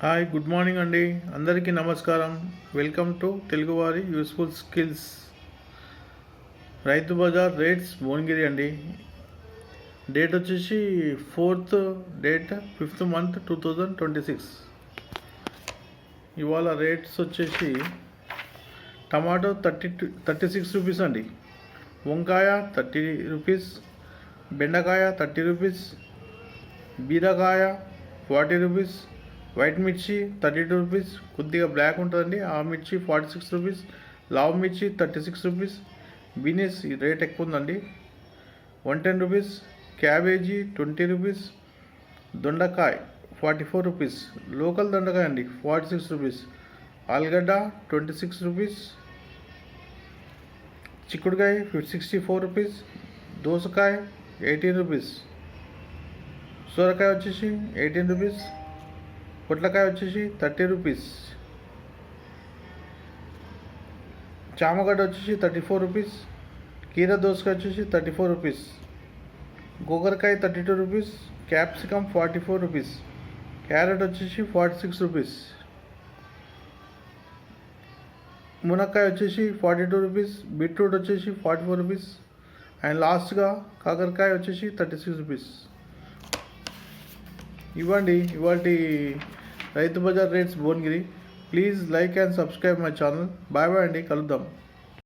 Hi good morning అండి. అందరికీ నమస్కారం. వెల్కమ్ టు తెలుగువారి యూస్ఫుల్ స్కిల్స్. రైతు బజార్ రేట్స్ భువనగిరి అండి. డేట్ వచ్చేసి 4th డేట్ 5th month 2026. ఇవాళ రేట్స్ వచ్చేసి టమాటో 36 రూపీస్ అండి, వంకాయ 30 రూపీస్, బెండకాయ 30 రూపీస్, బీరకాయ 40 రూపీస్, వైట్ మిర్చి 32 రూపీస్, కొద్దిగా బ్లాక్ ఉంటుందండి ఆ మిర్చి 46 రూపీస్, లావ్ మిర్చి 36 రూపీస్, బీనీస్ రేట్ ఎక్కువ ఉందండి 110 రూపీస్, క్యాబేజీ 20 రూపీస్, దొండకాయ 44 రూపీస్, లోకల్ దొండకాయ అండి 46 రూపీస్, ఆలుగడ్డ 26 రూపీస్, చిక్కుడుకాయ 64 రూపీస్, దోసకాయ 18 రూపీస్, సొరకాయ వచ్చేసి 18 రూపీస్, పొట్లకాయ వచ్చేసి 30 రూపీస్, చామగడ్డ వచ్చేసి 34 రూపీస్, కీర దోసకాయ వచ్చేసి 34 రూపీస్, గోకరకాయ 32 రూపీస్, క్యాప్సికమ్ 44 రూపీస్, క్యారెట్ వచ్చేసి 46 రూపీస్, మునక్కాయ వచ్చేసి 42 రూపీస్, బీట్రూట్ వచ్చేసి 44 రూపీస్, అండ్ లాస్ట్గా కాకరకాయ వచ్చేసి 36 రూపీస్. ఇవ్వండి ఇవాటి రైతు బజార్ rates Bhuvanagiri. Please like and subscribe my channel. Bye bye అండి, కలుద్దాం.